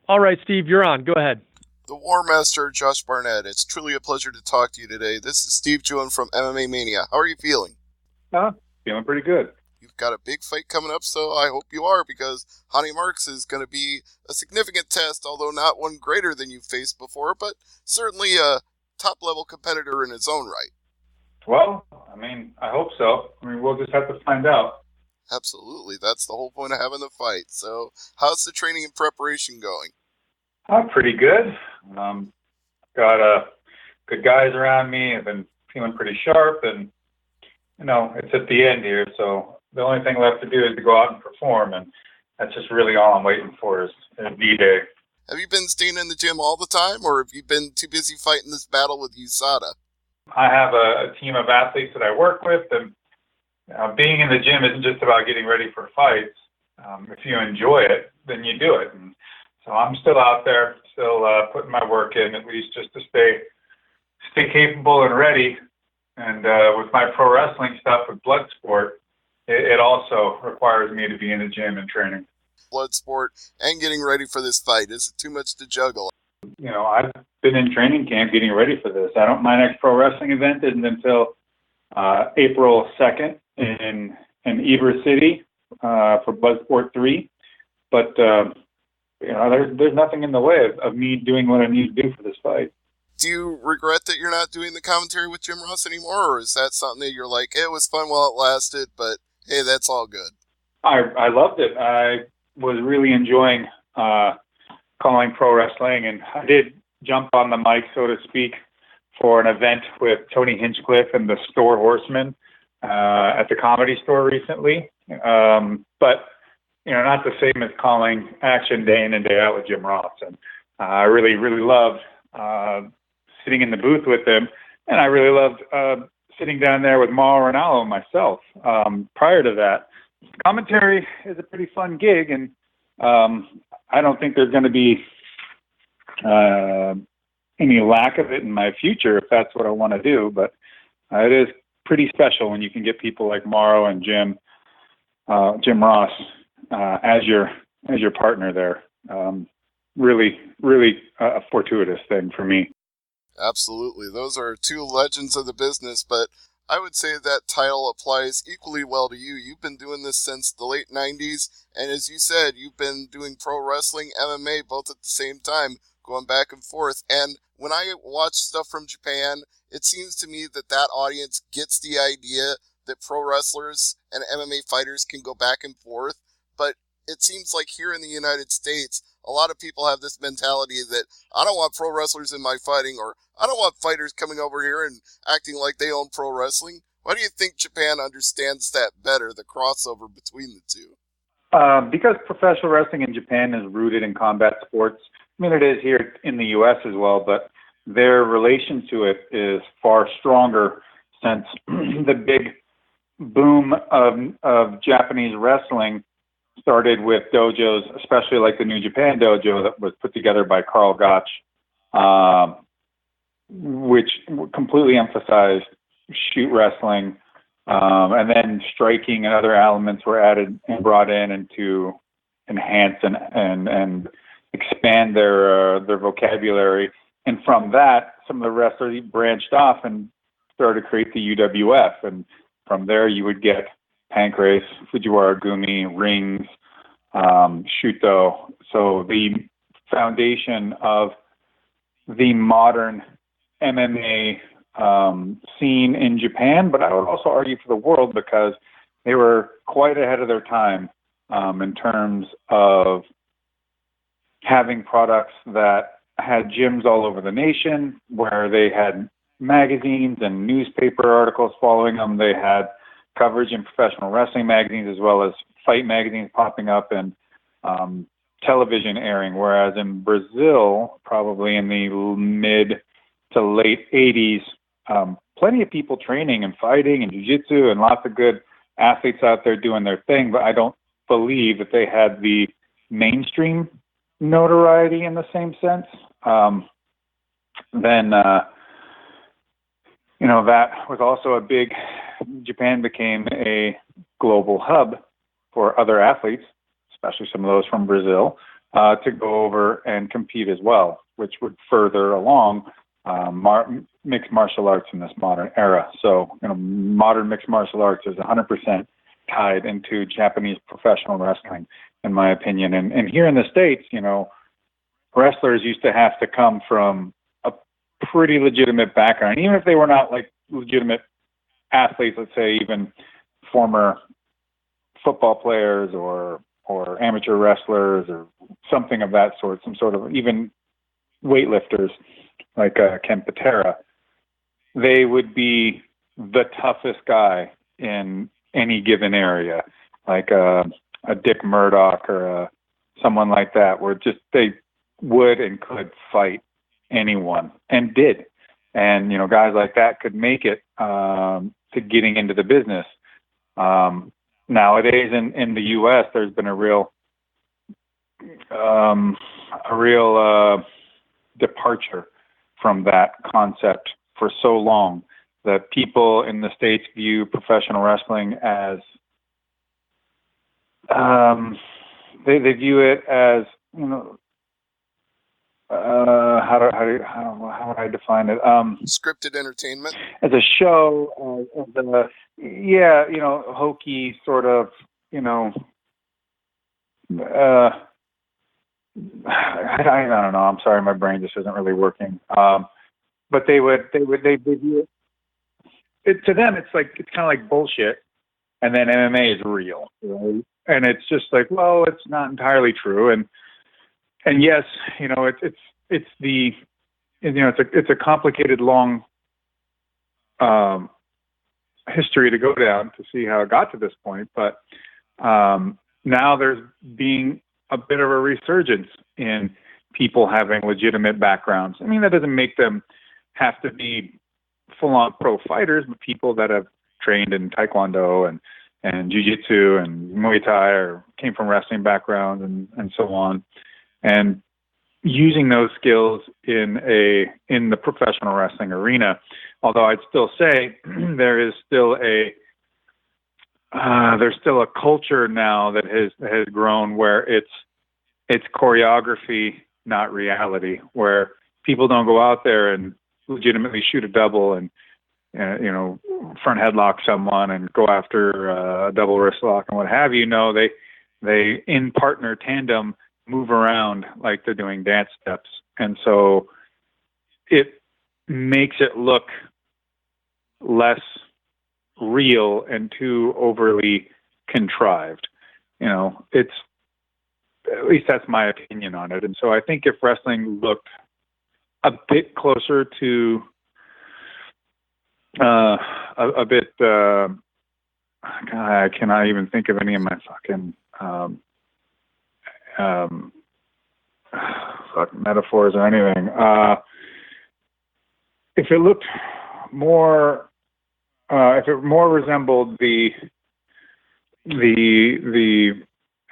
All right, Steve, you're on. Go ahead. The Warmaster, Josh Barnett. It's truly a pleasure to talk to you today. This is Steve Jewin from MMA Mania. How are you feeling? Feeling pretty good. You've got a big fight coming up, so I hope you are, because AngryMarks is going to be a significant test, although not one greater than you've faced before, but certainly a top-level competitor in its own right. Well, I hope so. We'll just have to find out. Absolutely. That's the whole point of having the fight. So how's the training and preparation going? Pretty good. Got good guys around me. I've been feeling pretty sharp, and it's at the end here, so the only thing left to do is to go out and perform, and that's just really all I'm waiting for is D-Day. Have you been staying in the gym all the time, or have you been too busy fighting this battle with USADA? I have a team of athletes that I work with, and being in the gym isn't just about getting ready for fights. If you enjoy it, then you do it. And so I'm still out there, still putting my work in, at least just to stay capable and ready. And with my pro wrestling stuff with Bloodsport, it also requires me to be in the gym and training. Bloodsport and getting ready for this fight. Is it too much to juggle? I've been in training camp getting ready for this. My next pro wrestling event isn't until April 2nd in Ybor City for Bloodsport 3. But, there's nothing in the way of me doing what I need to do for this fight. Do you regret that you're not doing the commentary with Jim Ross anymore, or is that something that you're like, it was fun while it lasted, but hey, that's all good? I loved it. I was really enjoying calling pro wrestling, and I did jump on the mic, so to speak, for an event with Tony Hinchcliffe and the Store Horsemen at the Comedy Store recently. But not the same as calling action day in and day out with Jim Ross. And I really, really loved sitting in the booth with him, and I really loved sitting down there with Mauro Ranallo myself. Prior to that, commentary is a pretty fun gig, and I don't think there's going to be any lack of it in my future if that's what I want to do. But it is pretty special when you can get people like Mauro and Jim Ross as your partner there. Really, really a fortuitous thing for me. Absolutely. Those are two legends of the business, but I would say that title applies equally well to you. You've been doing this since the late 90s, and as you said, you've been doing pro wrestling, MMA, both at the same time, going back and forth. And when I watch stuff from Japan, it seems to me that audience gets the idea that pro wrestlers and MMA fighters can go back and forth, but it seems like here in the United States, a lot of people have this mentality that I don't want pro wrestlers in my fighting, or I don't want fighters coming over here and acting like they own pro wrestling. Why do you think Japan understands that better, the crossover between the two? Because professional wrestling in Japan is rooted in combat sports. It is here in the U.S. as well, but their relation to it is far stronger since the big boom of Japanese wrestling started with dojos, especially like the New Japan dojo that was put together by Karl Gotch, which completely emphasized shoot wrestling, and then striking and other elements were added and brought in to enhance and expand their vocabulary. And from that, some of the wrestlers branched off and started to create the UWF, and from there you would get Pancrase, Fujiwara Gumi, rings, Shuto. So the foundation of the modern MMA scene in Japan, but I would also argue for the world, because they were quite ahead of their time in terms of having products that had gyms all over the nation, where they had magazines and newspaper articles following them. They had coverage in professional wrestling magazines, as well as fight magazines popping up, and television airing, whereas in Brazil, probably in the mid to late 80s, plenty of people training and fighting and jiu-jitsu, and lots of good athletes out there doing their thing, but I don't believe that they had the mainstream notoriety in the same sense. That was also a big, Japan became a global hub for other athletes, especially some of those from Brazil, to go over and compete as well, which would further along mixed martial arts in this modern era. So, modern mixed martial arts is 100% tied into Japanese professional wrestling, in my opinion. And here in the States, wrestlers used to have to come from a pretty legitimate background, even if they were not like legitimate athletes, let's say even former football players or amateur wrestlers or something of that sort, some sort of even weightlifters like Ken Patera. They would be the toughest guy in any given area, like a Dick Murdoch or someone like that, where just they would and could fight anyone and did. And, guys like that could make it to getting into the business. Nowadays in the U.S., there's been a real departure from that concept for so long that people in the States view professional wrestling as they view it as how would I define it? Scripted entertainment as a show, hokey sort of, I don't know. I'm sorry, my brain just isn't really working. But they view it to them. It's kind of like bullshit, and then MMA is real, right? And it's just like, well, it's not entirely true, and yes, it's a complicated, long history to go down to see how it got to this point. But now there's being a bit of a resurgence in people having legitimate backgrounds. I mean, that doesn't make them have to be full-on pro fighters, but people that have trained in Taekwondo and Jiu-Jitsu and Muay Thai or came from wrestling backgrounds and so on. And using those skills in the professional wrestling arena. Although I'd still say there's still a culture now that has grown where it's choreography, not reality, where people don't go out there and legitimately shoot a double and front headlock someone and go after a double wrist lock and what have you. No, they in partner tandem move around like they're doing dance steps. And so it makes it look less real and too overly contrived. It's, at least that's my opinion on it. And so I think if wrestling looked a bit closer to a bit, God, I cannot even think of any of my fucking metaphors or anything. If it looked more, if it more resembled the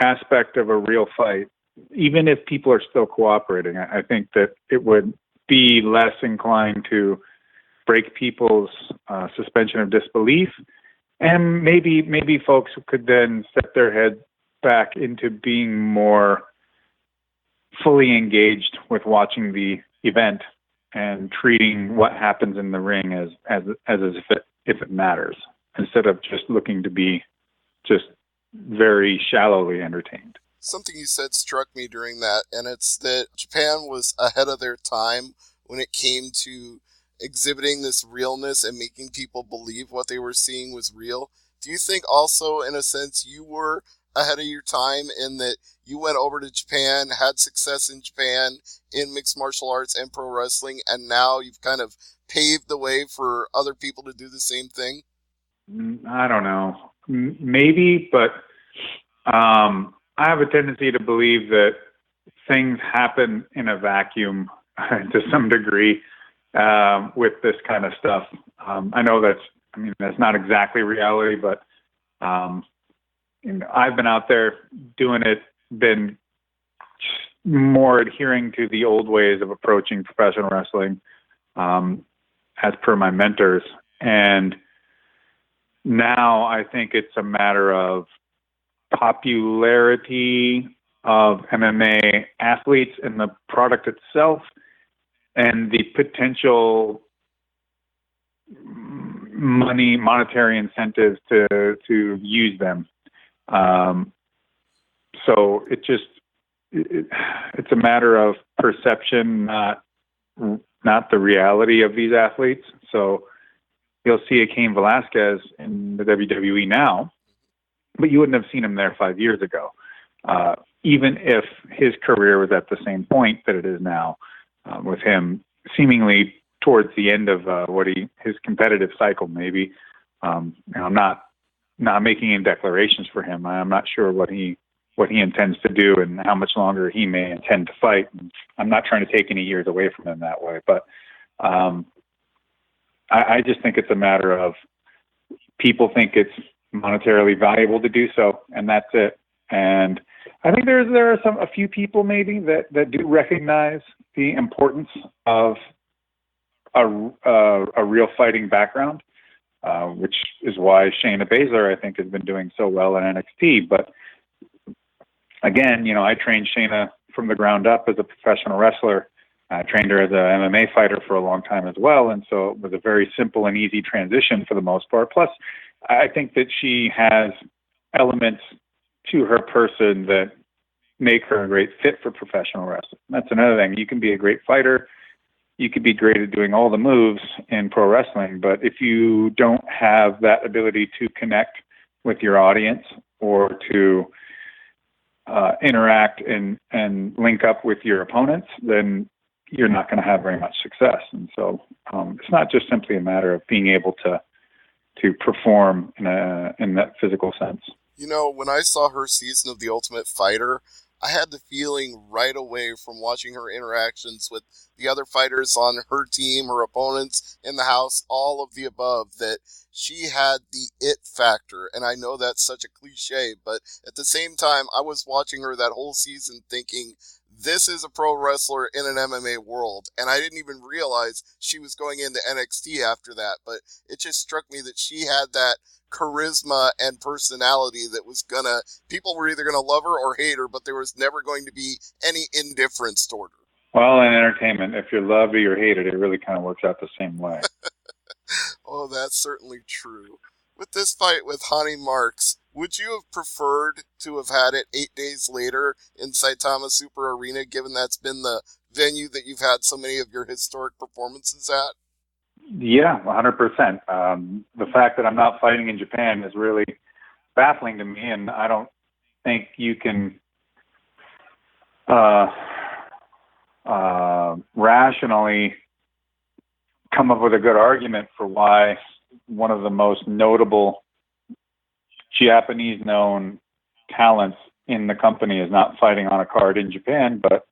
aspect of a real fight, even if people are still cooperating, I think that it would be less inclined to break people's suspension of disbelief, and maybe folks could then set their head back into being more fully engaged with watching the event and treating what happens in the ring as if it matters, instead of just looking to be just very shallowly entertained. Something you said struck me during that, and it's that Japan was ahead of their time when it came to exhibiting this realness and making people believe what they were seeing was real. Do you think also, in a sense, you were ahead of your time in that you went over to Japan, had success in Japan in mixed martial arts and pro wrestling, and now you've kind of paved the way for other people to do the same thing? I don't know. Maybe, but I have a tendency to believe that things happen in a vacuum to some degree with this kind of stuff. I know that's not exactly reality, but I've been out there doing it, been more adhering to the old ways of approaching professional wrestling as per my mentors. And now I think it's a matter of popularity, of MMA athletes and the product itself and the potential monetary incentives to use them. So it's a matter of perception, not the reality of these athletes. So you'll see a Cain Velasquez in the WWE now, but you wouldn't have seen him there 5 years ago, even if his career was at the same point that it is now, with him seemingly towards the end of his competitive cycle. Maybe I'm not making any declarations for him. I'm not sure what he intends to do and how much longer he may intend to fight. I'm not trying to take any years away from him that way, but I just think it's a matter of people think it's monetarily valuable to do so, and that's it. And I think there are a few people maybe that do recognize the importance of a real fighting background, which is why Shayna Baszler, I think, has been doing so well in NXT. But again, I trained Shayna from the ground up as a professional wrestler. I trained her as an MMA fighter for a long time as well, and so it was a very simple and easy transition for the most part. Plus, I think that she has elements to her person that make her a great fit for professional wrestling. That's another thing. You can be a great fighter. You could be great at doing all the moves in pro wrestling, but if you don't have that ability to connect with your audience or to interact and link up with your opponents, then you're not going to have very much success. And so it's not just simply a matter of being able to perform in that physical sense. When I saw her season of The Ultimate Fighter, I had the feeling right away from watching her interactions with the other fighters on her team, her opponents in the house, all of the above, that she had the it factor. And I know that's such a cliche, but at the same time, I was watching her that whole season thinking, this is a pro wrestler in an MMA world. And I didn't even realize she was going into NXT after that. But it just struck me that she had that charisma and personality that was people were either gonna love her or hate her, but there was never going to be any indifference toward her. Well, in entertainment, if you're loved or you're hated, it really kind of works out the same way. Oh, that's certainly true. With this fight with Ronny Marks, would you have preferred to have had it 8 days later in Saitama Super Arena, given that's been the venue that you've had so many of your historic performances at? Yeah, 100%. The fact that I'm not fighting in Japan is really baffling to me, and I don't think you can rationally come up with a good argument for why one of the most notable Japanese-known talents in the company is not fighting on a card in Japan. But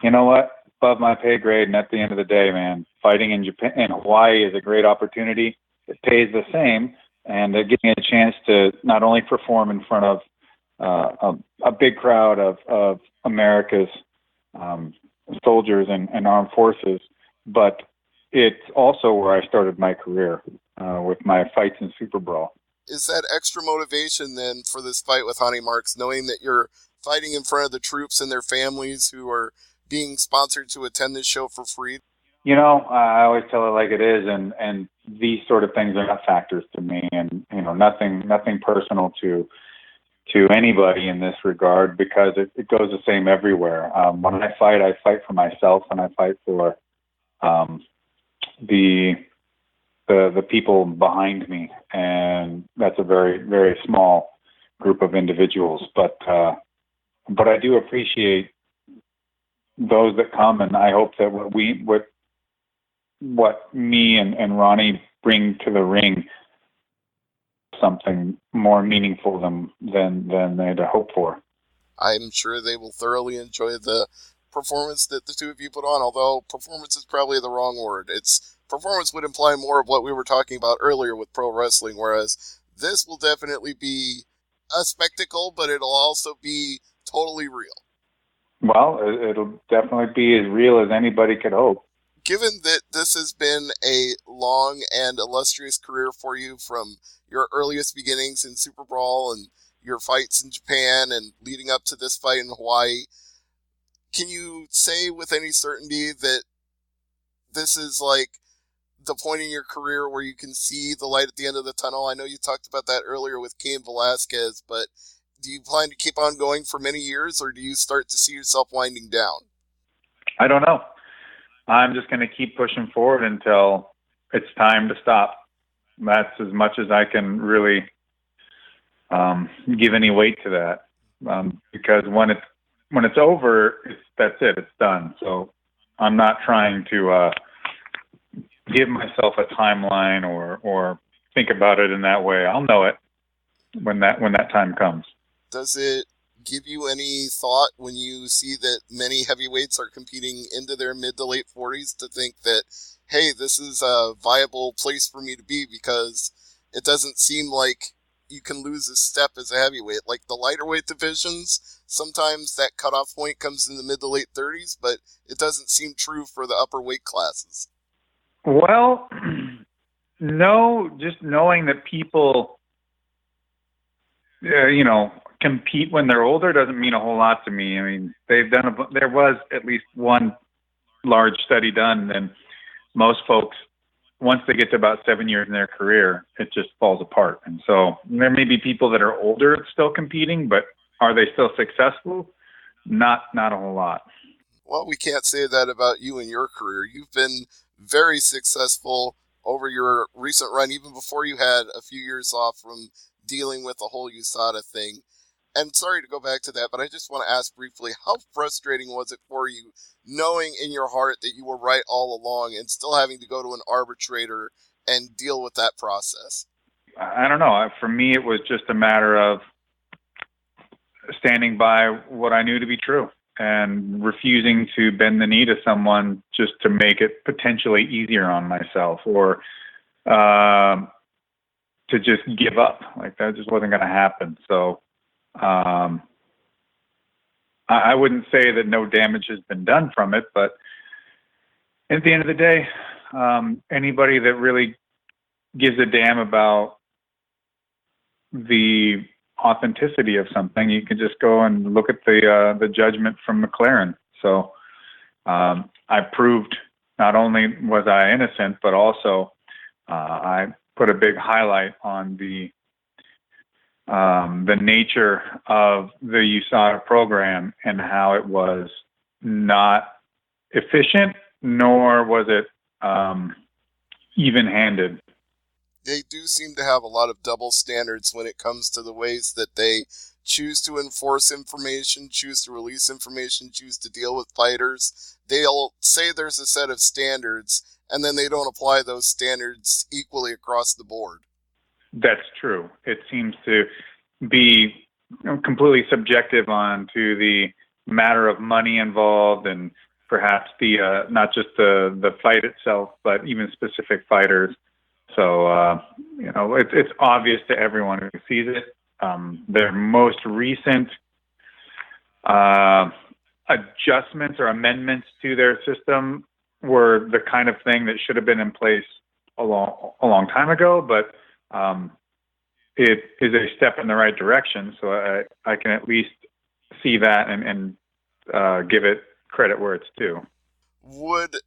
you know what? Above my pay grade, and at the end of the day, man, fighting in Japan, in Hawaii, is a great opportunity. It pays the same, and getting a chance to not only perform in front of a big crowd of America's soldiers and armed forces, but it's also where I started my career with my fights in Super Brawl. Is that extra motivation then for this fight with Ronny Marks, knowing that you're fighting in front of the troops and their families who are being sponsored to attend this show for free? I always tell it like it is, and these sort of things are not factors to me, and nothing personal to anybody in this regard, because it goes the same everywhere. When I fight for myself, and I fight for the people behind me, and that's a very, very small group of individuals. But I do appreciate those that come, and I hope that what me and Ronny bring to the ring something more meaningful than they'd hope for. I'm sure they will thoroughly enjoy the performance that the two of you put on, although performance is probably the wrong word. Performance would imply more of what we were talking about earlier with pro wrestling, whereas this will definitely be a spectacle, but it'll also be totally real. Well, it'll definitely be as real as anybody could hope. Given that this has been a long and illustrious career for you from your earliest beginnings in Super Brawl and your fights in Japan and leading up to this fight in Hawaii. Can you say with any certainty that this is like the point in your career where you can see the light at the end of the tunnel? I know you talked about that earlier with Cain Velasquez, but do you plan to keep on going for many years, or do you start to see yourself winding down? I don't know. I'm just going to keep pushing forward until it's time to stop. That's as much as I can really give any weight to that, because when it's over, that's it. It's done. So I'm not trying to give myself a timeline or think about it in that way. I'll know it when that time comes. Does it give you any thought when you see that many heavyweights are competing into their mid to late 40s to think that, hey, this is a viable place for me to be, because it doesn't seem like you can lose a step as a heavyweight? Like the lighter weight divisions, sometimes that cutoff point comes in the mid to late 30s, but it doesn't seem true for the upper weight classes. Well, no, just knowing that people, compete when they're older doesn't mean a whole lot to me. I mean, there was at least one large study done, and most folks, once they get to about 7 years in their career, it just falls apart. And so there may be people that are older still competing, but are they still successful? Not a whole lot. Well, we can't say that about you and your career. You've been very successful over your recent run, even before you had a few years off from dealing with the whole USADA thing. And sorry to go back to that, but I just want to ask briefly, how frustrating was it for you knowing in your heart that you were right all along and still having to go to an arbitrator and deal with that process? I don't know. For me, it was just a matter of standing by what I knew to be true and refusing to bend the knee to someone just to make it potentially easier on myself, or to just give up. Like, that just wasn't going to happen. So I wouldn't say that no damage has been done from it, but at the end of the day, anybody that really gives a damn about the authenticity of something, you can just go and look at the judgment from McLaren. So I proved not only was I innocent, but also I put a big highlight on the nature of the USADA program and how it was not efficient, nor was it even-handed. They do seem to have a lot of double standards when it comes to the ways that they choose to enforce information, choose to release information, choose to deal with fighters. They'll say there's a set of standards, and then they don't apply those standards equally across the board. That's true. It seems to be completely subjective on to the matter of money involved, and perhaps the not just the fight itself, but even specific fighters. So it's obvious to everyone who sees it. Their most recent adjustments or amendments to their system were the kind of thing that should have been in place a long time ago, but it is a step in the right direction. So I can at least see that and give it credit where it's due. Would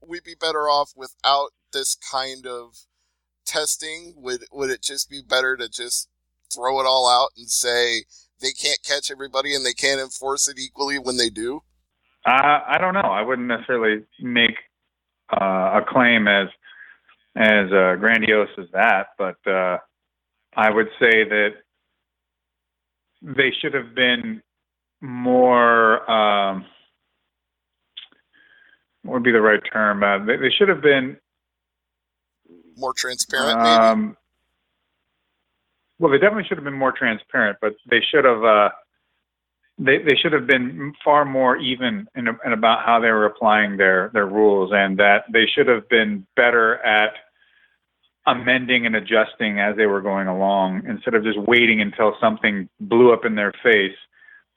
we be better off without this kind of testing? Would it just be better to just throw it all out and say they can't catch everybody and they can't enforce it equally when they do? I don't know. I wouldn't necessarily make a claim as grandiose as that, but I would say that they should have been more, what would be the right term? They should have been more transparent, maybe? Well, they definitely should have been more transparent, but they should have they should have been far more even in about how they were applying their rules, and that they should have been better at amending and adjusting as they were going along, instead of just waiting until something blew up in their face,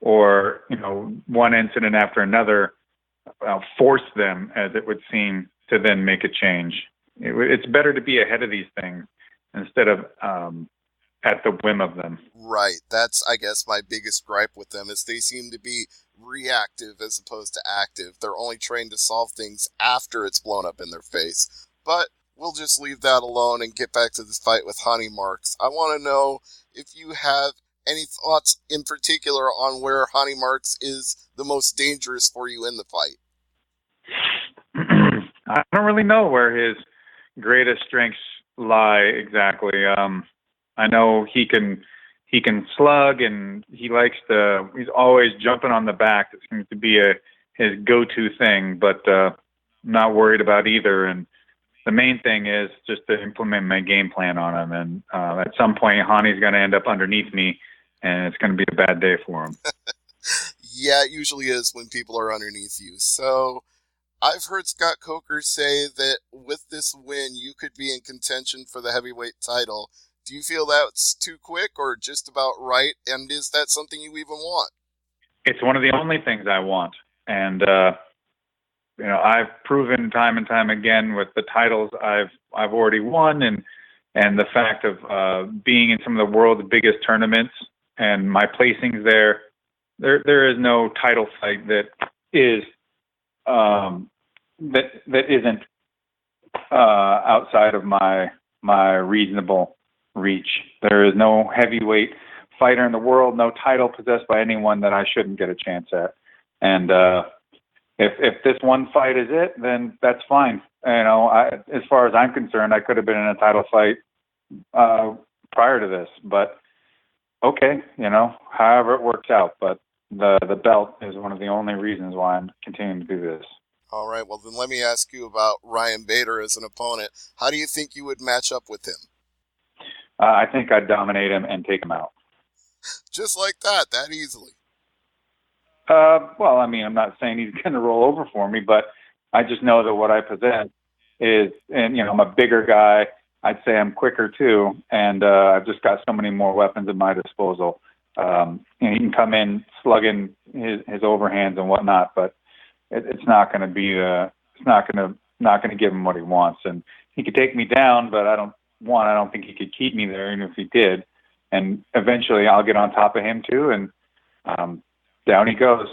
or one incident after another forced them, as it would seem, to then make a change. It's better to be ahead of these things instead of at the whim of them. Right. That's, I guess, my biggest gripe with them is they seem to be reactive as opposed to active. They're only trained to solve things after it's blown up in their face. But we'll just leave that alone and get back to this fight with AngryMarks. I want to know if you have any thoughts in particular on where AngryMarks is the most dangerous for you in the fight. I don't really know where his greatest strengths lie exactly. I know he can slug, and he's always jumping on the back. It seems to be his go-to thing, but not worried about either. And the main thing is just to implement my game plan on him. And at some point, Hani's going to end up underneath me, and it's going to be a bad day for him. Yeah, it usually is when people are underneath you. So I've heard Scott Coker say that with this win, you could be in contention for the heavyweight title. Do you feel that's too quick or just about right? And is that something you even want? It's one of the only things I want. And, I've proven time and time again with the titles I've already won and the fact of being in some of the world's biggest tournaments and my placings there is no title fight that is that isn't outside of my reasonable reach. There is no heavyweight fighter in the world, no title possessed by anyone that I shouldn't get a chance at. And if this one fight is it, then that's fine. As far as I'm concerned, I could have been in a title fight prior to this, but okay, however it works out. But the belt is one of the only reasons why I'm continuing to do this. All right, well then let me ask you about Ryan Bader as an opponent. How do you think you would match up with him? I think I'd dominate him and take him out. Just like that easily. Well, I'm not saying he's going to roll over for me, but I just know that what I possess is, and I'm a bigger guy. I'd say I'm quicker too, and I've just got so many more weapons at my disposal. And he can come in slugging his overhands and whatnot, but it's not going to be it's not going to give him what he wants. And he could take me down, but I don't think he could keep me there, even if he did. And eventually I'll get on top of him too, and down he goes.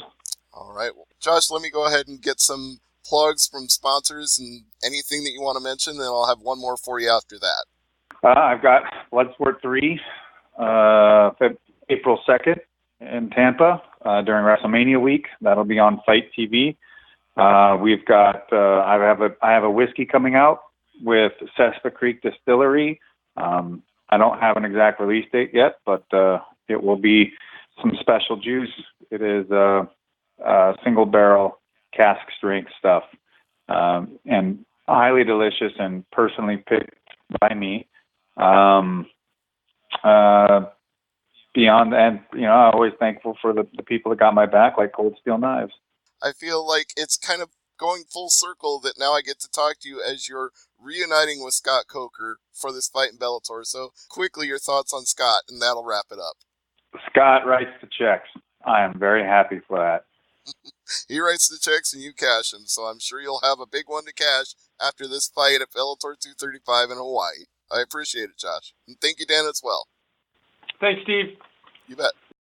All right. Well, Josh, let me go ahead and get some plugs from sponsors and anything that you want to mention, then I'll have one more for you after that. I've got Bloodsport 3, April 2nd in Tampa during WrestleMania week. That'll be on Fight TV. We've got I have a whiskey coming out with Sespa Creek Distillery. I don't have an exact release date yet, but it will be some special juice. It is single barrel cask strength stuff, and highly delicious and personally picked by me. Beyond, and I'm always thankful for the people that got my back, like Cold Steel Knives. I feel like it's kind of going full circle that now I get to talk to you as you're reuniting with Scott Coker for this fight in Bellator. So quickly, your thoughts on Scott, and that'll wrap it up. Scott writes the checks. I am very happy for that. He writes the checks and you cash them, so I'm sure you'll have a big one to cash after this fight at Bellator 235 in Hawaii. I appreciate it, Josh. And thank you, Dan, as well. Thanks, Steve. You bet.